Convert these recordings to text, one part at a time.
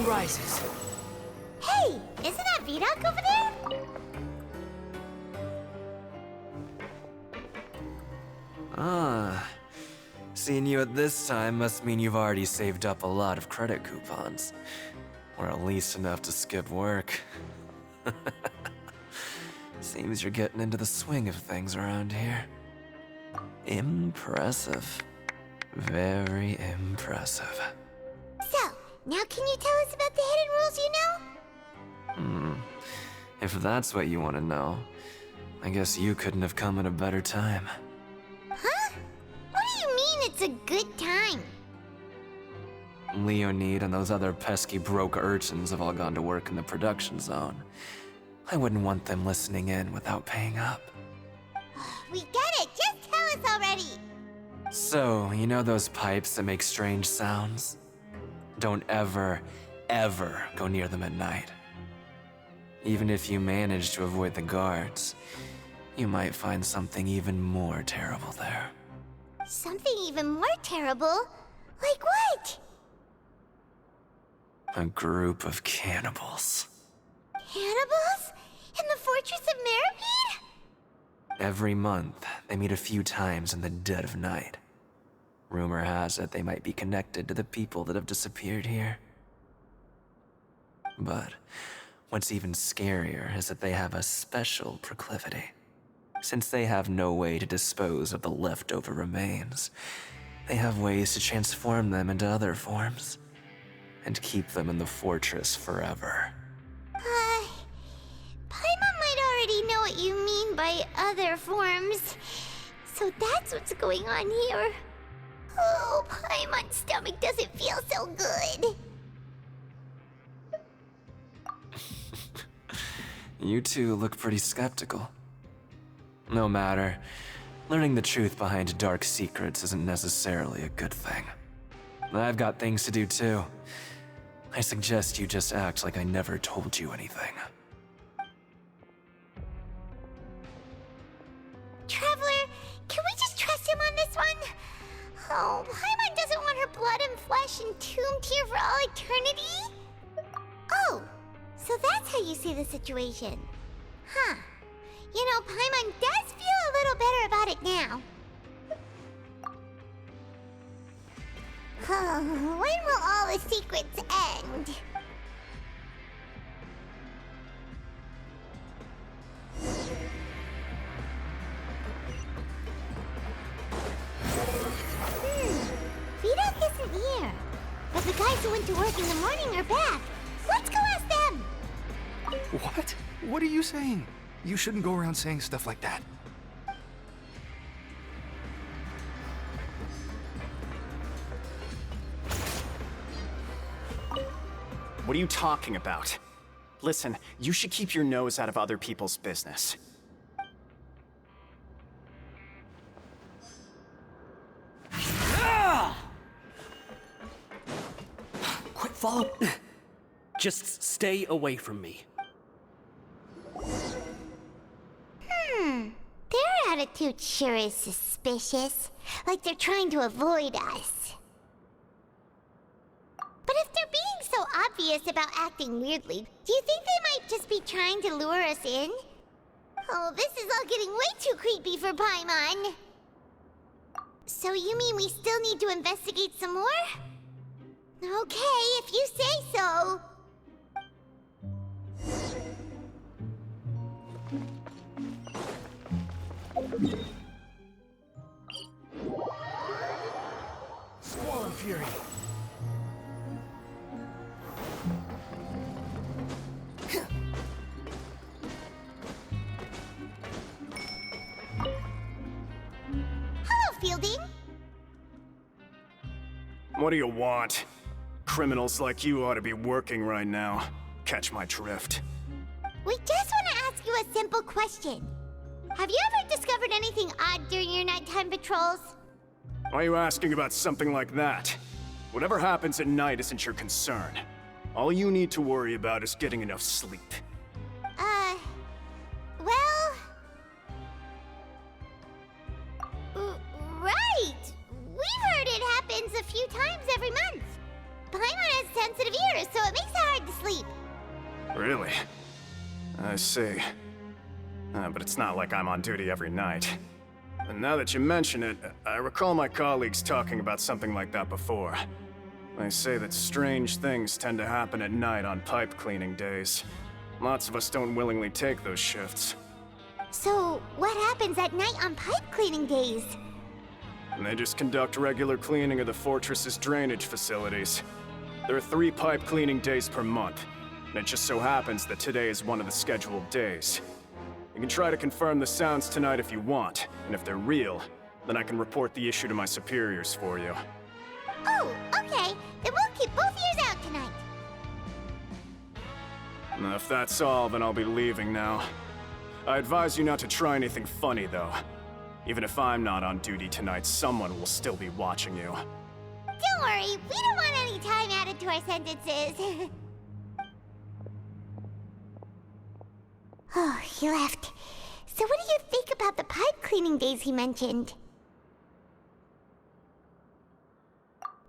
sun rises. Hey, isn't that Vidoc over there? Ah. Seeing you at this time must mean you've already saved up a lot of credit coupons. Or at least enough to skip work. Seems you're getting into the swing of things around here. Impressive. Very impressive. So, now can you tell us about the hidden rules you know? If that's what you want to know, I guess you couldn't have come at a better time. Huh? What do you mean it's a good time? Leonid and those other pesky broke urchins have all gone to work in the production zone. I wouldn't want them listening in without paying up. We get it, just tell us already! So, you know those pipes that make strange sounds? Don't ever, ever go near them at night. Even if you manage to avoid the guards, you might find something even more terrible there. Something even more terrible? Like what? A group of cannibals. Cannibals? In the Fortress of Meripede? Every month, they meet a few times in the dead of night. Rumor has it they might be connected to the people that have disappeared here. But what's even scarier is that they have a special proclivity. Since they have no way to dispose of the leftover remains, they have ways to transform them into other forms and keep them in the fortress forever. Paimon might already know what you mean by other forms. So that's what's going on here. Oh, Paimon's stomach doesn't feel so good. You two look pretty skeptical. No matter, learning the truth behind dark secrets isn't necessarily a good thing. I've got things to do too. I suggest you just act like I never told you anything. Traveler, can we just trust him on this one? Oh, Paimon doesn't want her blood and flesh entombed here for all eternity? Oh, so that's how you see the situation. Huh. You know, Paimon does feel a little better about it now. When will all the secrets end? Vidoc isn't here. But the guys who went to work in the morning are back. Let's go ask them! What? What are you saying? You shouldn't go around saying stuff like that. What are you talking about? Listen, you should keep your nose out of other people's business. Quit following. Just stay away from me. Their attitude sure is suspicious. Like they're trying to avoid us. But if they're being so obvious about acting weirdly, do you think they might just be trying to lure us in? Oh, this is all getting way too creepy for Paimon. So you mean we still need to investigate some more? Okay, if you say so. Squall Fury. Hello, Fielding. What do you want? Criminals like you ought to be working right now. Catch my drift. We just want to ask you a simple question. Have you ever discovered anything odd during your nighttime patrols? Why are you asking about something like that? Whatever happens at night isn't your concern. All you need to worry about is getting enough sleep. Well... Right! We've heard it happens a few times every month. But Paimon has sensitive ears, so it makes it hard to sleep. Really? I see. But it's not like I'm on duty every night. And now that you mention it, I recall my colleagues talking about something like that before. They say that strange things tend to happen at night on pipe cleaning days. Lots of us don't willingly take those shifts. So, what happens at night on pipe cleaning days? And they just conduct regular cleaning of the fortress's drainage facilities. There are 3 pipe cleaning days per month, and it just so happens that today is one of the scheduled days. You can try to confirm the sounds tonight if you want, and if they're real, then I can report the issue to my superiors for you. Oh, okay. Then we'll keep both ears out tonight. Now, if that's all, then I'll be leaving now. I advise you not to try anything funny, though. Even if I'm not on duty tonight, someone will still be watching you. Don't worry, we don't want any time added to our sentences. Oh, he left. So what do you think about the pipe cleaning days he mentioned?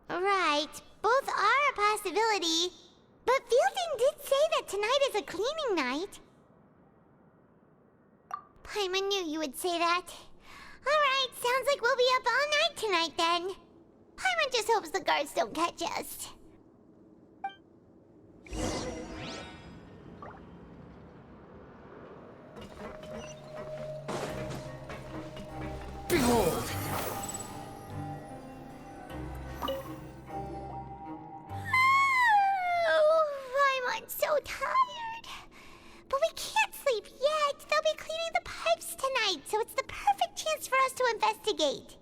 Right, both are a possibility. But Fielding did say that tonight is a cleaning night. Paimon knew you would say that. Alright, sounds like we'll be up all night tonight then. Paimon just hopes the guards don't catch us. Behold! Oh, Paimon's so tired. But we can't sleep yet. They'll be cleaning the pipes tonight, so it's the perfect chance for us to investigate.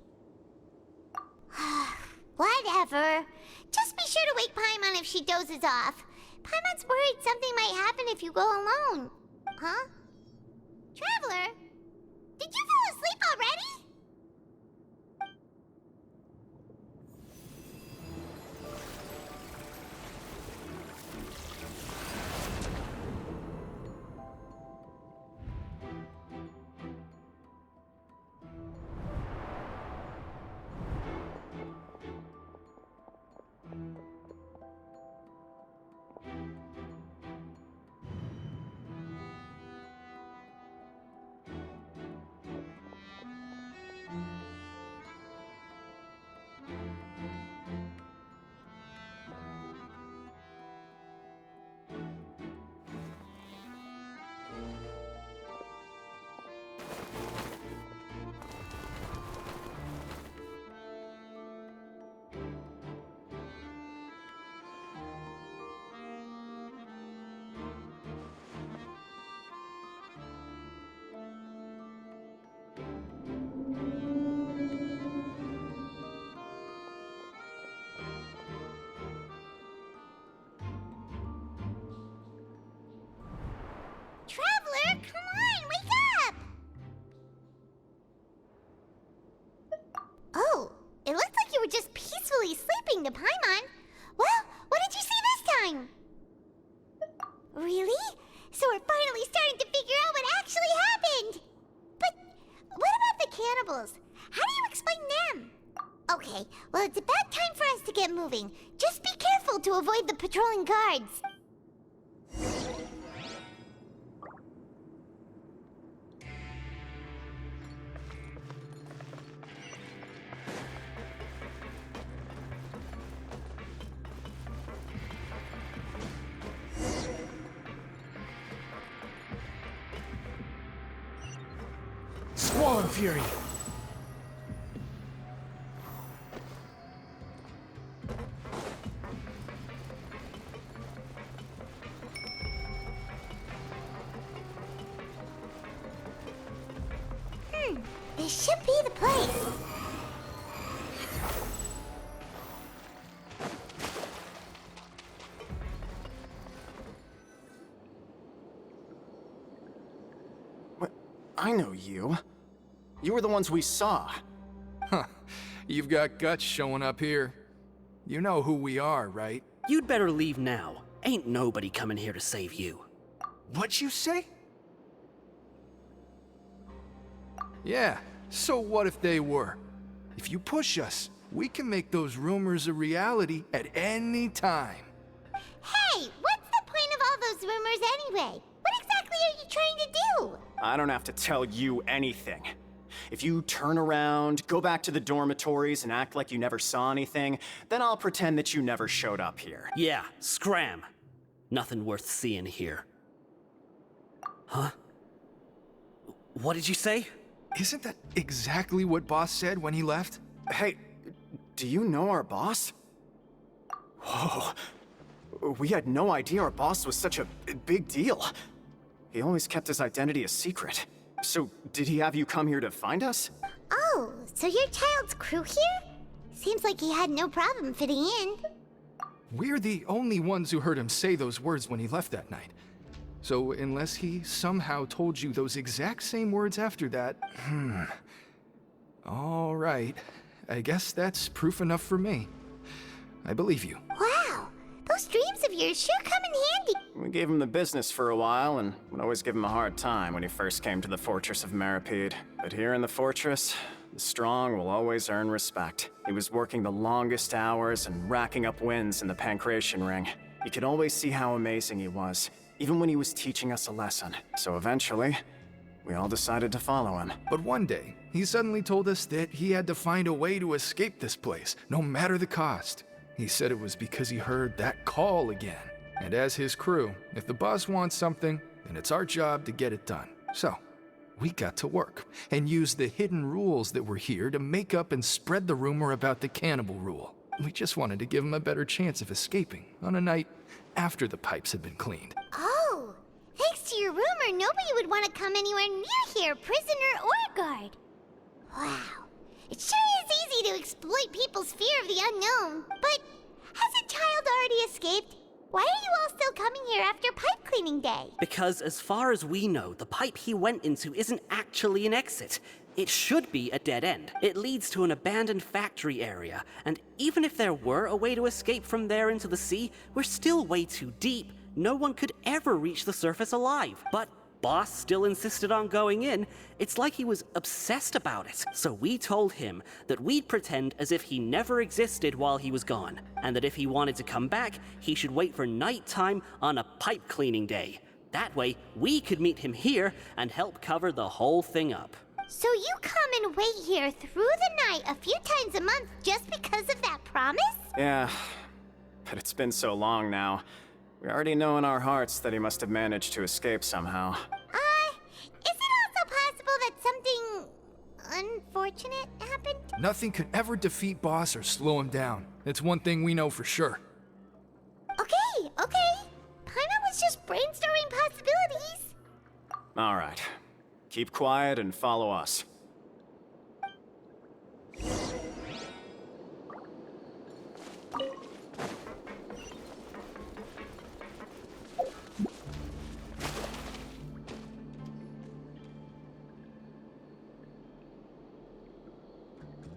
Whatever. Just be sure to wake Paimon if she dozes off. Paimon's worried something might happen if you go alone. Huh? Traveler? Did you fall asleep already? Traveler, come on, wake up! Oh, it looked like you were just peacefully sleeping to Paimon. Well, what did you see this time? Really? So we're finally starting to figure out what actually happened! But what about the cannibals? How do you explain them? Okay, well it's about time for us to get moving. Just be careful to avoid the patrolling guards. Squall and Fury! This should be the place. What? I know you. You were the ones we saw. Huh. You've got guts showing up here. You know who we are, right? You'd better leave now. Ain't nobody coming here to save you. What'd you say? Yeah, so what if they were? If you push us, we can make those rumors a reality at any time. Hey, what's the point of all those rumors anyway? What exactly are you trying to do? I don't have to tell you anything. If you turn around, go back to the dormitories, and act like you never saw anything, then I'll pretend that you never showed up here. Yeah, scram. Nothing worth seeing here. Huh? What did you say? Isn't that exactly what Boss said when he left? Hey, do you know our boss? Whoa. We had no idea our boss was such a big deal. He always kept his identity a secret. So, did he have you come here to find us? Oh, so your child's crew here? Seems like he had no problem fitting in. We're the only ones who heard him say those words when he left that night. So, unless he somehow told you those exact same words after that, All right. I guess that's proof enough for me. I believe you. Wow, those dreams of yours sure come in handy. We gave him the business for a while, and would always give him a hard time when he first came to the fortress of Meripede. But here in the fortress, the strong will always earn respect. He was working the longest hours and racking up wins in the Pancration Ring. You could always see how amazing he was, even when he was teaching us a lesson. So eventually, we all decided to follow him. But one day, he suddenly told us that he had to find a way to escape this place, no matter the cost. He said it was because he heard that call again. And as his crew, if the boss wants something, then it's our job to get it done. So, we got to work and used the hidden rules that were here to make up and spread the rumor about the cannibal rule. We just wanted to give him a better chance of escaping on a night after the pipes had been cleaned. Oh, thanks to your rumor, nobody would want to come anywhere near here, prisoner or guard. Wow, it sure is easy to exploit people's fear of the unknown. But has a child already escaped? Why are you all still coming here after pipe cleaning day? Because as far as we know, the pipe he went into isn't actually an exit. It should be a dead end. It leads to an abandoned factory area, and even if there were a way to escape from there into the sea, we're still way too deep. No one could ever reach the surface alive. But Boss still insisted on going in. It's like he was obsessed about it. So we told him that we'd pretend as if he never existed while he was gone, and that if he wanted to come back, he should wait for nighttime on a pipe cleaning day. That way, we could meet him here and help cover the whole thing up. So you come and wait here through the night a few times a month just because of that promise? Yeah, but it's been so long now. We already know in our hearts that he must have managed to escape somehow. Is it also possible that something unfortunate happened? Nothing could ever defeat Boss or slow him down. It's one thing we know for sure. Okay. Paimon was just brainstorming possibilities. All right. Keep quiet and follow us.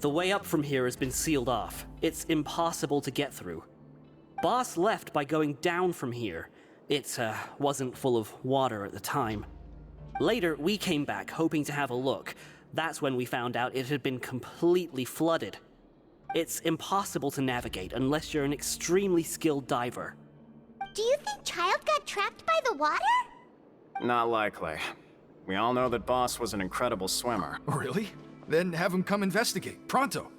The way up from here has been sealed off. It's impossible to get through. Boss left by going down from here. It wasn't full of water at the time. Later, we came back hoping to have a look. That's when we found out it had been completely flooded. It's impossible to navigate unless you're an extremely skilled diver. Do you think Child got trapped by the water? Not likely. We all know that Boss was an incredible swimmer. Really? Then have him come investigate, pronto.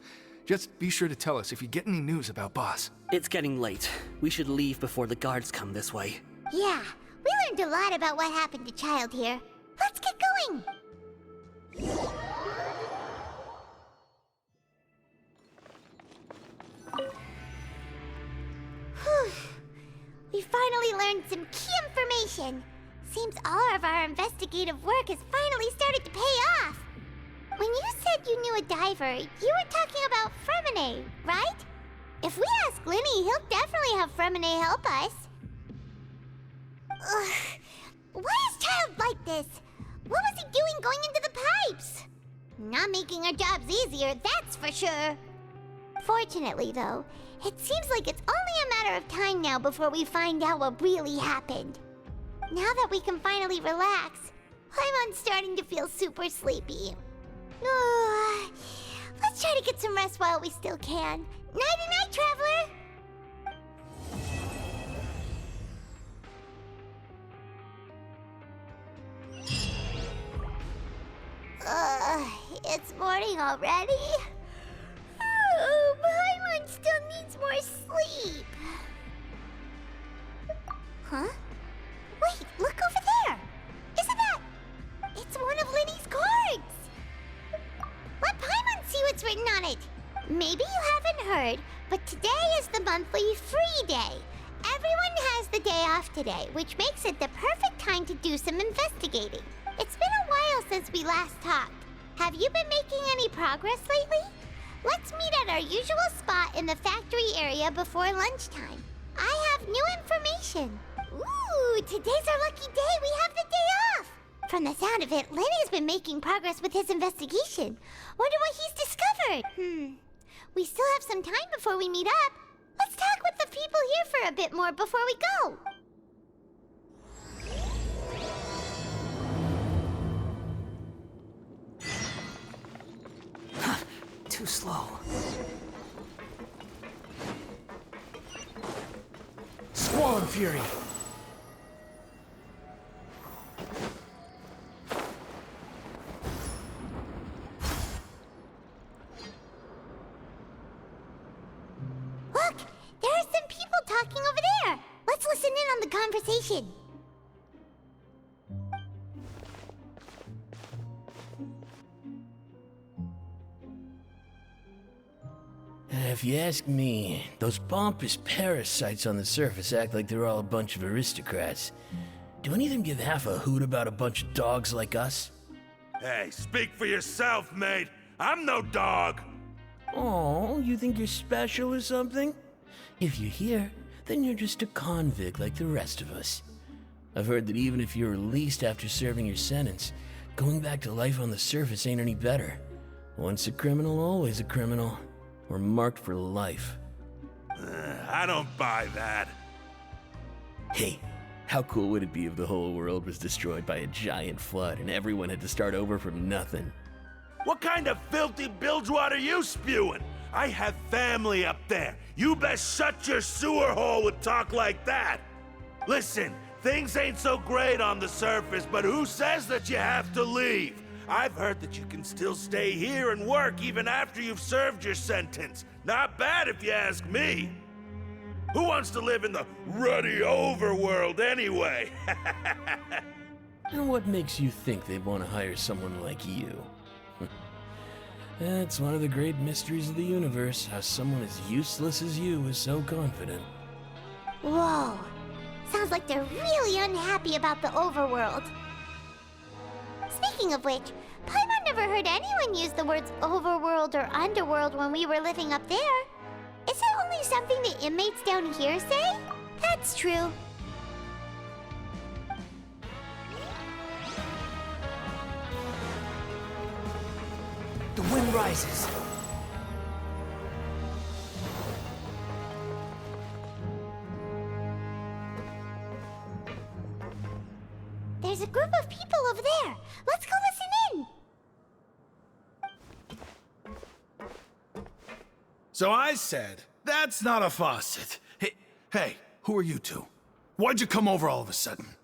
Just be sure to tell us if you get any news about Boss. It's getting late. We should leave before the guards come this way. Yeah, we learned a lot about what happened to Child here. Let's get going! Whew. We finally learned some key information. Seems all of our investigative work has finally started to pay off. When you said you knew a diver, you were talking about Fremine, right? If we ask Linny, he'll definitely have Fremine help us. Ugh. Why is Child like this? What was he doing going into the pipes? Not making our jobs easier, that's for sure. Fortunately, though, it seems like it's only a matter of time now before we find out what really happened. Now that we can finally relax, I'm starting to feel super sleepy. Let's try to get some rest while we still can. Nighty-night, traveler! It's morning already? Oh, Paimon still needs more sleep. Huh? Wait, look over there! Isn't that... It's one of Linny's cards! Let Paimon see what's written on it. Maybe you haven't heard, but today is the monthly free day. Everyone has the day off today, which makes it the perfect time to do some investigating. It's been a while since we last talked. Have you been making any progress lately? Let's meet at our usual spot in the factory area before lunchtime. I have new information. Ooh, today's our lucky day. We have the day off. From the sound of it, Lenny's been making progress with his investigation. Wonder what he's discovered. We still have some time before we meet up. Let's talk with the people here for a bit more before we go. Too slow. Squall and Fury! Look, there are some people talking over there. Let's listen in on the conversation. If you ask me, those pompous parasites on the surface act like they're all a bunch of aristocrats. Do any of them give half a hoot about a bunch of dogs like us? Hey, speak for yourself, mate. I'm no dog. Oh, you think you're special or something? If you're here, then you're just a convict like the rest of us. I've heard that even if you're released after serving your sentence, going back to life on the surface ain't any better. Once a criminal, always a criminal. We're marked for life. I don't buy that. Hey, how cool would it be if the whole world was destroyed by a giant flood and everyone had to start over from nothing? What kind of filthy bilge water you spewing? I have family up there. You best shut your sewer hole with talk like that. Listen, things ain't so great on the surface, but who says that you have to leave? I've heard that you can still stay here and work even after you've served your sentence. Not bad if you ask me. Who wants to live in the ruddy overworld anyway? And what makes you think they'd want to hire someone like you? That's one of the great mysteries of the universe, how someone as useless as you is so confident. Whoa. Sounds like they're really unhappy about the overworld. Speaking of which, Paimon never heard anyone use the words overworld or underworld when we were living up there. Is it only something the inmates down here say? That's true. The wind rises. There's a group of people over there. Let's go listen in. So I said, that's not a faucet. Hey, who are you two? Why'd you come over all of a sudden?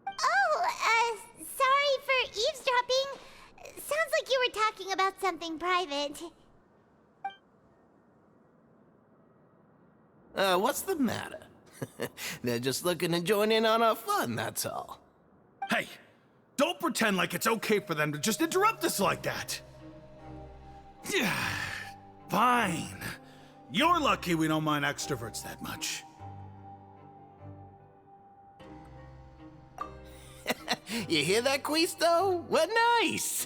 Oh, sorry for eavesdropping. Sounds like you were talking about something private. What's the matter? They're just looking to join in on our fun, that's all. Hey, don't pretend like it's okay for them to just interrupt us like that. Yeah, fine. You're lucky we don't mind extroverts that much. You hear that, Quisto? What nice!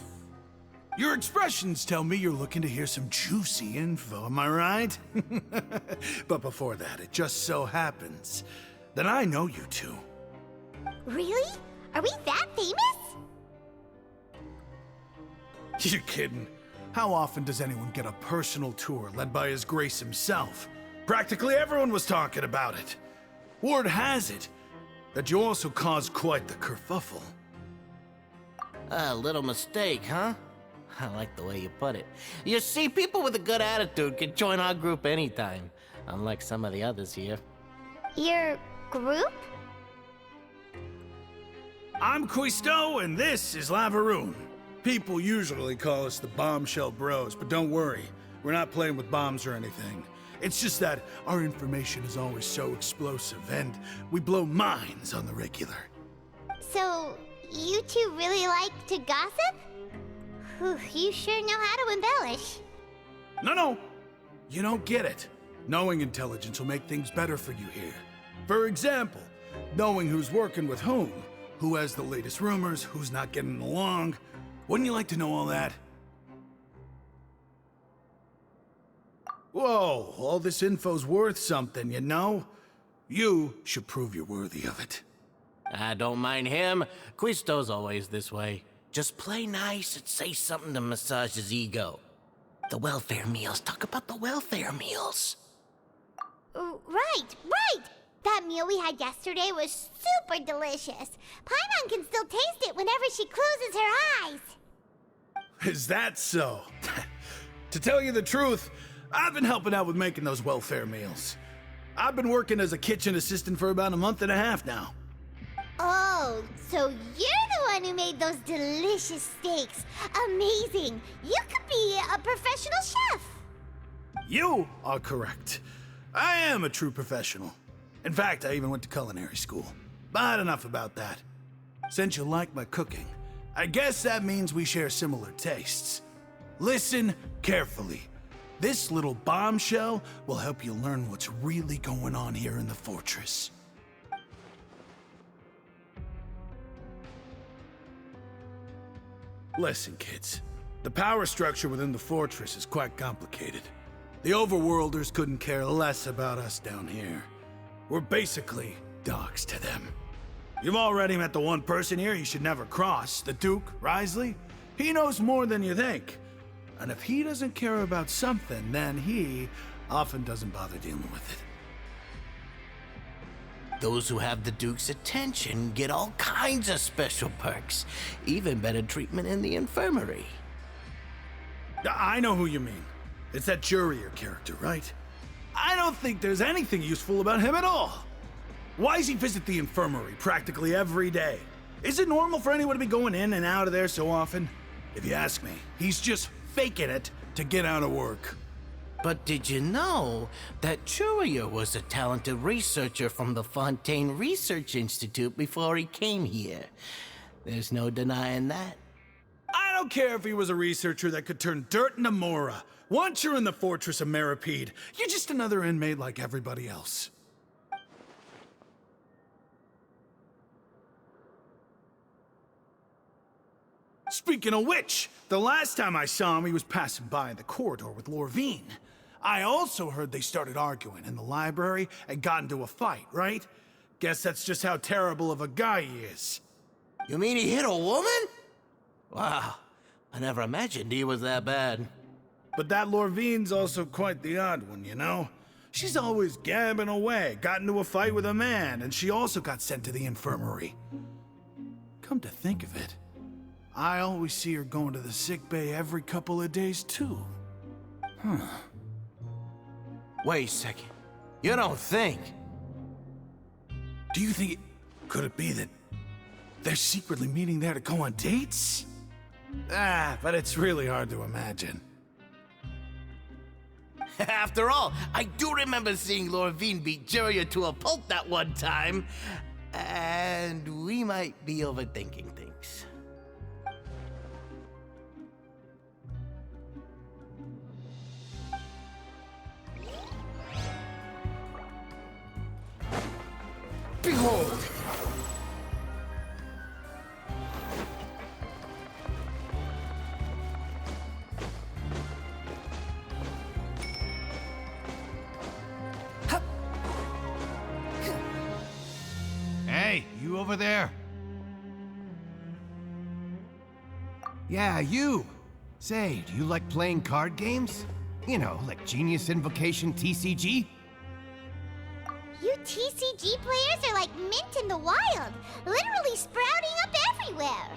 Your expressions tell me you're looking to hear some juicy info, am I right? But before that, it just so happens that I know you two. Really? Are we that famous? You're kidding. How often does anyone get a personal tour led by His Grace himself? Practically everyone was talking about it. Word has it that you also caused quite the kerfuffle. A little mistake, huh? I like the way you put it. You see, people with a good attitude can join our group anytime, unlike some of the others here. Your group? I'm Quisto, and this is Lavaroon. People usually call us the Bombshell Bros, but don't worry, we're not playing with bombs or anything. It's just that our information is always so explosive, and we blow minds on the regular. So, you two really like to gossip? Whew, you sure know how to embellish. No, you don't get it. Knowing intelligence will make things better for you here. For example, knowing who's working with who has the latest rumors, who's not getting along. Wouldn't you like to know all that? Whoa, all this info's worth something, you know? You should prove you're worthy of it. I don't mind him. Quisto's always this way. Just play nice and say something to massage his ego. The welfare meals. Talk about the welfare meals. Right. That meal we had yesterday was super delicious. Paimon can still taste it whenever she closes her eyes. Is that so? To tell you the truth, I've been helping out with making those welfare meals. I've been working as a kitchen assistant for about a month and a half now. Oh, so you're the one who made those delicious steaks. Amazing. You could be a professional chef. You are correct. I am a true professional. In fact, I even went to culinary school. But enough about that. Since you like my cooking, I guess that means we share similar tastes. Listen carefully. This little bombshell will help you learn what's really going on here in the fortress. Listen, kids. The power structure within the fortress is quite complicated. The overworlders couldn't care less about us down here. We're basically dogs to them. You've already met the one person here you should never cross, the Duke, Risley. He knows more than you think. And if he doesn't care about something, then he often doesn't bother dealing with it. Those who have the Duke's attention get all kinds of special perks, even better treatment in the infirmary. I know who you mean. It's that Jurier character, right? I don't think there's anything useful about him at all. Why does he visit the infirmary practically every day? Is it normal for anyone to be going in and out of there so often? If you ask me, he's just faking it to get out of work. But did you know that Jurier was a talented researcher from the Fontaine Research Institute before he came here? There's no denying that. I don't care if he was a researcher that could turn dirt into Mora. Once you're in the Fortress of Meripede, you're just another inmate like everybody else. Speaking of which, the last time I saw him, he was passing by in the corridor with Lorvine. I also heard they started arguing in the library and got into a fight, right? Guess that's just how terrible of a guy he is. You mean he hit a woman? Wow, I never imagined he was that bad. But that Lorvine's also quite the odd one, you know? She's always gabbing away, got into a fight with a man, and she also got sent to the infirmary. Come to think of it, I always see her going to the sick bay every couple of days, too. Wait a second. You don't think? Do you think could it be that they're secretly meeting there to go on dates? But it's really hard to imagine. After all, I do remember seeing Lorvine beat Jurier to a pulp that one time. And we might be overthinking things. Behold! Hey, you over there? Yeah, you. Say, do you like playing card games? You know, like Genius Invocation TCG? You TCG players are like mint in the wild, literally sprouting up everywhere.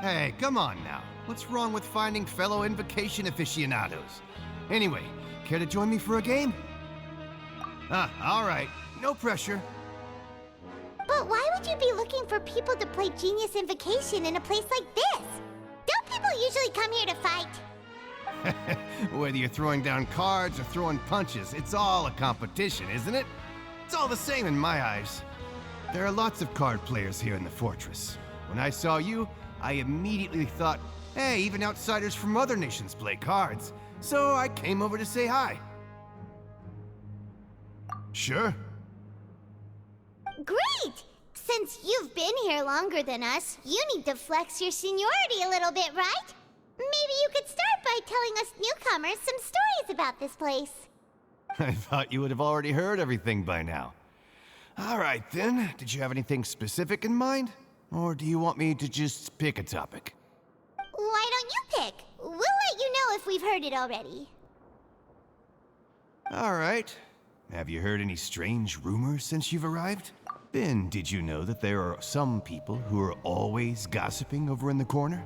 Hey, come on now. What's wrong with finding fellow invocation aficionados? Anyway, care to join me for a game? Alright. No pressure. But why would you be looking for people to play Genius Invocation in a place like this? Don't people usually come here to fight? Whether you're throwing down cards or throwing punches, it's all a competition, isn't it? It's all the same in my eyes. There are lots of card players here in the fortress. When I saw you, I immediately thought, hey, even outsiders from other nations play cards. So I came over to say hi. Sure. Great! Since you've been here longer than us, you need to flex your seniority a little bit, right? Maybe you could start by telling us newcomers some stories about this place. I thought you would have already heard everything by now. All right, then. Did you have anything specific in mind? Or do you want me to just pick a topic? Why don't you pick? We'll let you know if we've heard it already. All right. Have you heard any strange rumors since you've arrived? Ben, did you know that there are some people who are always gossiping over in the corner?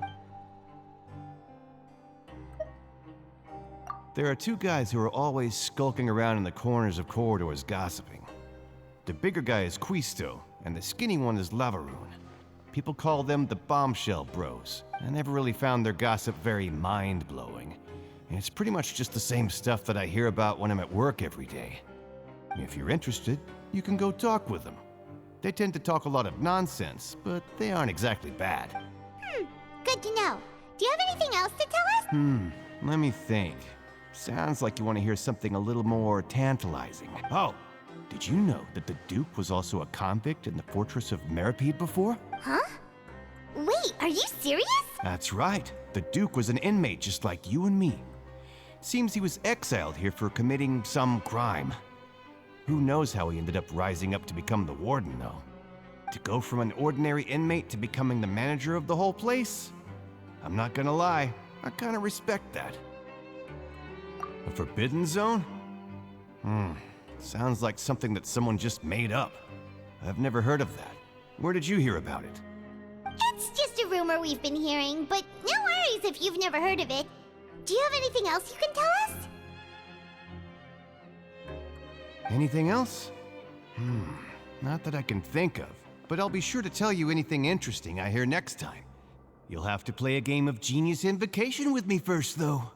There are two guys who are always skulking around in the corners of corridors gossiping. The bigger guy is Quisto, and the skinny one is Lavaroon. People call them the Bombshell Bros. I never really found their gossip very mind-blowing. It's pretty much just the same stuff that I hear about when I'm at work every day. If you're interested, you can go talk with them. They tend to talk a lot of nonsense, but they aren't exactly bad. Good to know. Do you have anything else to tell us? Let me think. Sounds like you want to hear something a little more tantalizing. Oh, did you know that the Duke was also a convict in the fortress of Meripede before? Huh? Wait, are you serious? That's right. The Duke was an inmate just like you and me. Seems he was exiled here for committing some crime. Who knows how he ended up rising up to become the warden, though? To go from an ordinary inmate to becoming the manager of the whole place? I'm not gonna lie, I kinda respect that. A forbidden zone? Sounds like something that someone just made up. I've never heard of that. Where did you hear about it? It's just a rumor we've been hearing, but no worries if you've never heard of it. Do you have anything else you can tell us? Anything else? Not that I can think of, but I'll be sure to tell you anything interesting I hear next time. You'll have to play a game of Genius Invocation with me first, though.